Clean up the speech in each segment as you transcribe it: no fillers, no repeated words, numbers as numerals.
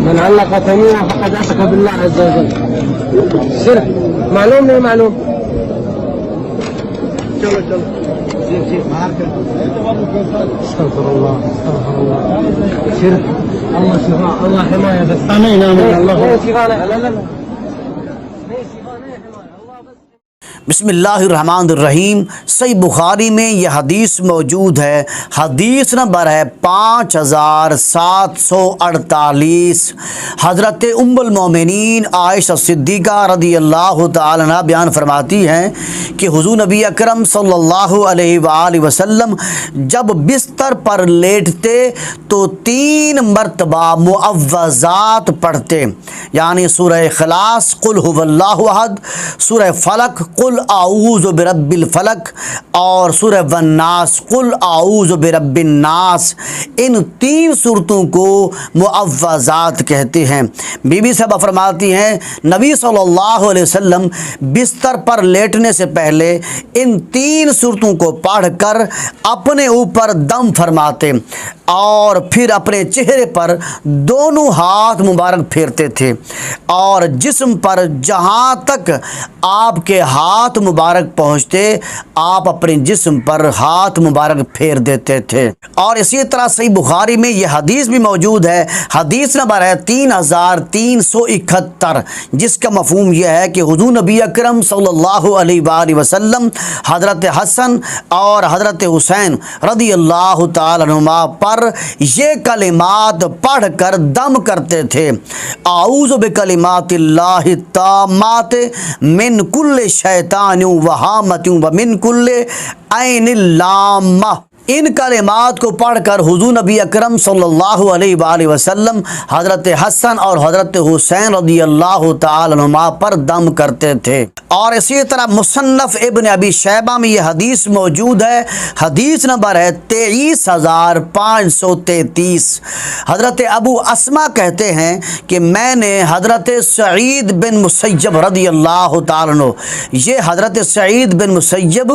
من علق تميمه فقد اشرك بالله عز وجل. شرك معلوم نہیں معلوم. چلو چلو استغفر الله استغفر الله. شرك. الله شفاء الله حمايه بس. امين امين. الله شفاء. لا لا لا بسم اللہ الرحمن الرحیم. صحیح بخاری میں یہ حدیث موجود ہے. حدیث نمبر ہے 5748. حضرت ام المومنین عائشہ صدیقہ رضی اللہ تعالی عنہ بیان فرماتی ہیں کہ حضور نبی اکرم صلی اللہ علیہ وآلہ وسلم جب بستر پر لیٹتے تو 3 مرتبہ معوذات پڑھتے، یعنی سورہ اخلاص قل هو اللہ احد، سورہ فلق قل اعوذ برب الفلق اور سورہ والناس قل اعوذ برب الناس. ان 3 صورتوں کو معوذات کہتے ہیں. بی بی صاحبہ فرماتی ہیں نبی صلی اللہ علیہ وسلم بستر پر لیٹنے سے پہلے ان 3 صورتوں کو پڑھ کر اپنے اوپر دم فرماتے اور پھر اپنے چہرے پر دونوں ہاتھ مبارک پھیرتے تھے اور جسم پر جہاں تک آپ کے ہاتھ مبارک پہنچتے آپ اپنے جسم پر ہاتھ مبارک پھیر دیتے تھے. اور اسی طرح صحیح بخاری میں یہ حدیث بھی موجود ہے. حدیث نمبر ہے 3371، جس کا مفہوم یہ ہے کہ حضور نبی اکرم صلی اللہ علیہ وآلہ وسلم حضرت حسن اور حضرت حسین رضی اللہ تعالی عنہما پر یہ کلمات پڑھ کر دم کرتے تھے. اعوذ بکلمات اللہ التامات من کل شیطان وہامت ومن کل عین لامہ. ان کلمات کو پڑھ کر حضور نبی اکرم صلی اللہ علیہ وآلہ وسلم حضرت حسن اور حضرت حسین رضی اللہ تعالی عنہما پر دم کرتے تھے. اور اسی طرح مصنف ابن ابی شیبہ میں یہ حدیث موجود ہے. حدیث نمبر ہے 23533. حضرت ابو اسما کہتے ہیں کہ میں نے حضرت سعید بن مسیب رضی اللہ تعالی عنہ، یہ حضرت سعید بن مسیب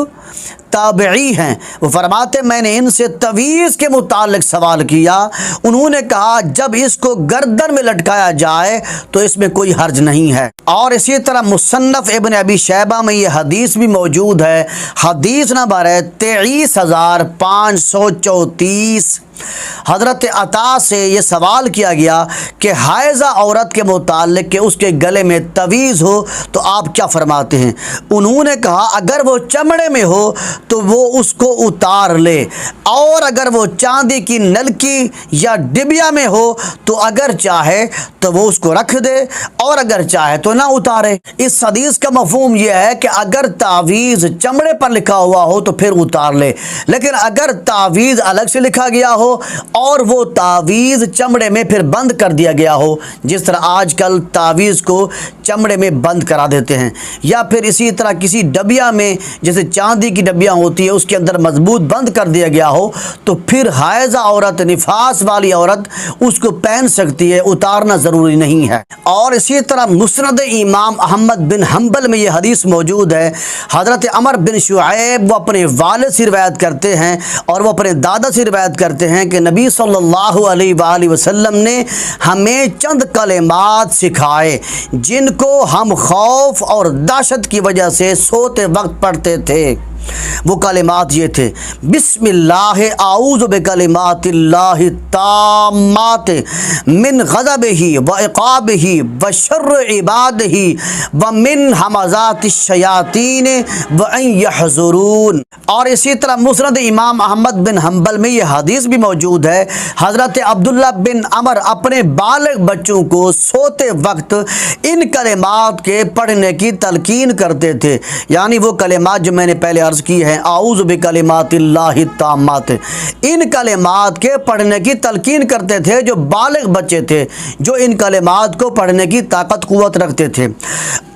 تابعی ہیں، وہ فرماتے میں نے ان سے تویز کے متعلق سوال کیا. انہوں نے کہا جب اس کو گردن میں لٹکایا جائے تو اس میں کوئی حرج نہیں ہے. اور اسی طرح مصنف ابن ابی شیبہ میں یہ حدیث بھی موجود ہے. حدیث نمبر ہے 23534. حضرت عطا سے یہ سوال کیا گیا کہ حائضہ عورت کے متعلق کہ اس کے گلے میں تویز ہو تو آپ کیا فرماتے ہیں؟ انہوں نے کہا اگر وہ چمڑے میں ہو تو وہ اس کو اتار لے، اور اگر وہ چاندی کی نلکی یا ڈبیا میں ہو تو اگر چاہے تو وہ اس کو رکھ دے اور اگر چاہے تو نہ اتارے. اس حدیث کا مفہوم یہ ہے کہ اگر تعویذ چمڑے پر لکھا ہوا ہو تو پھر اتار لے، لیکن اگر تعویذ الگ سے لکھا گیا ہو اور وہ تعویذ چمڑے میں پھر بند کر دیا گیا ہو، جس طرح آج کل تعویذ کو چمڑے میں بند کرا دیتے ہیں، یا پھر اسی طرح کسی ڈبیا میں جیسے چاندی کی ڈبیاں ہوتی ہے اس کے اندر مضبوط بند کر دیا گیا ہو، تو پھر حائضہ عورت، نفاس والی عورت اس کو پہن سکتی ہے، اتارنا ضروری نہیں ہے. اور اسی طرح مسند امام احمد بن حنبل میں یہ حدیث موجود ہے. حضرت عمر بن شعیب وہ اپنے والد سے روایت کرتے ہیں اور وہ اپنے دادا سے روایت کرتے ہیں کہ نبی صلی اللہ علیہ وآلہ وسلم نے ہمیں چند کلمات سکھائے جن کو ہم خوف اور دہشت کی وجہ سے سوتے وقت پڑھتے تھے. وہ کلمات یہ تھے: بسم اللہ اعوذ بکلمات اللہ التامات من غضبہ و عقابہ و شر عبادہ و من ہمزات الشیاطین و ان یحضرون. اور اسی طرح مسند امام احمد بن حنبل میں یہ حدیث بھی موجود ہے. حضرت عبداللہ بن عمر اپنے بالغ بچوں کو سوتے وقت ان کلمات کے پڑھنے کی تلقین کرتے تھے، یعنی وہ کلمات جو میں نے پہلے عرض کی ہے اعوذ بکلمات اللہ التامات، ان کلمات کے پڑھنے کی تلقین کرتے تھے جو بالغ بچے تھے، جو ان کلمات کو پڑھنے کی طاقت قوت رکھتے تھے.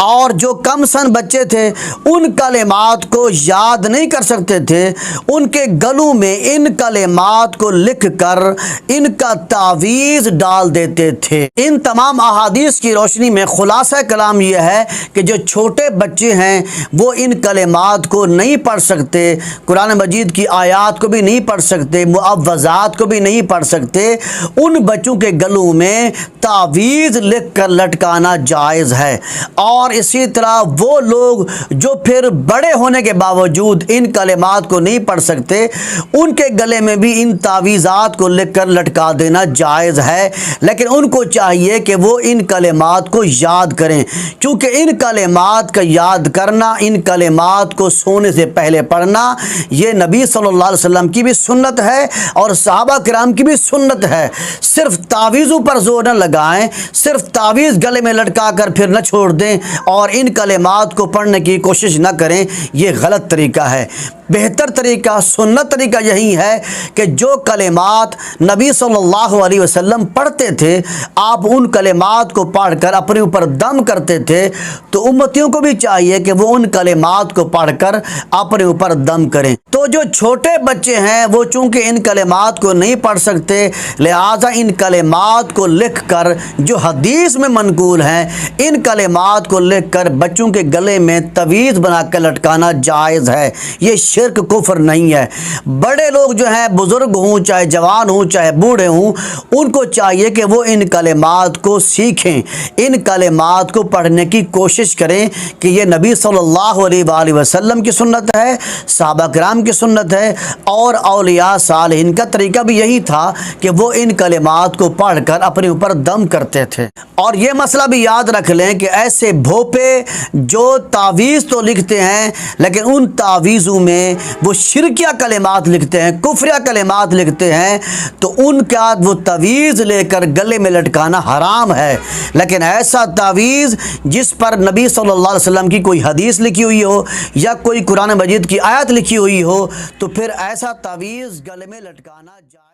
اور جو کم سن بچے تھے ان کلمات کو یاد نہیں کر سکتے تھے، ان کے گلوں میں ان کلمات کو لکھ کر ان کا تعویذ ڈال دیتے تھے. ان تمام احادیث کی روشنی میں خلاصہ کلام یہ ہے کہ جو چھوٹے بچے ہیں وہ ان کلمات کو نہیں پڑھ سکتے، قرآن مجید کی آیات کو بھی نہیں پڑھ سکتے، معوذات کو بھی نہیں پڑھ سکتے، ان بچوں کے گلوں میں تعویذ لکھ کر لٹکانا جائز ہے۔ اور اسی طرح وہ لوگ جو پھر بڑے ہونے کے باوجود ان کلمات کو نہیں پڑھ سکتے، ان کے گلے میں بھی ان تعویذات کو لکھ کر لٹکا دینا جائز ہے، لیکن ان کو چاہیے کہ وہ ان کلمات کو یاد کریں، کیونکہ ان کلمات کا یاد کرنا، ان کلمات کو سونے سے پہلے پڑھنا، یہ نبی صلی اللہ علیہ وسلم کی بھی سنت ہے اور صحابہ کرام کی بھی سنت ہے۔ صرف تعویذوں پر زور نہ لگائیں، صرف تعویذ گلے میں لٹکا کر پھر نہ چھوڑ دیں اور ان کلمات کو پڑھنے کی کوشش نہ کریں، یہ غلط طریقہ ہے۔ بہتر طریقہ، سنت طریقہ یہی ہے کہ جو کلمات نبی صلی اللہ علیہ وسلم پڑھتے تھے، آپ ان کلمات کو پڑھ کر اپنے اوپر دم کرتے تھے، تو امتیوں کو بھی چاہیے کہ وہ ان کلمات کو پڑھ کر اپنے اوپر دم کریں۔ تو جو چھوٹے بچے ہیں وہ چونکہ ان کلمات کو نہیں پڑھ سکتے، لہٰذا ان کلمات کو لکھ کر جو حدیث میں منقول ہیں، ان کلمات کو لکھ کر بچوں کے گلے میں تعویذ بنا کر لٹکانا جائز ہے۔ یہ شرک کفر نہیں ہے۔ بڑے لوگ جو ہیں، بزرگ ہوں، چاہے جوان ہوں، چاہے بوڑھے ہوں، ان کو چاہیے کہ وہ ان کلمات کو سیکھیں، ان کلمات کو پڑھنے کی کوشش کریں کہ یہ نبی صلی اللہ علیہ وآلہ وسلم کی سنت ہے، صحابہ کرام کی سنت ہے، اور اولیاء صالحین کا طریقہ بھی یہی تھا کہ وہ ان کلمات کو پڑھ کر اپنے اوپر دم کرتے تھے۔ اور یہ مسئلہ بھی یاد رکھ لیں کہ ایسے بھوپے جو تعویذ تو لکھتے ہیں لیکن ان تعویذوں میں وہ شرکیہ کلمات لکھتے ہیں، کفریہ کلمات لکھتے ہیں، تو ان کا وہ تعویذ لے کر گلے میں لٹکانا حرام ہے۔ لیکن ایسا تعویذ جس پر نبی صلی اللہ علیہ وسلم کی کوئی حدیث لکھی ہوئی ہو یا کوئی قرآن مجید کی آیت لکھی ہوئی ہو، تو پھر ایسا تعویذ گلے میں لٹکانا جائز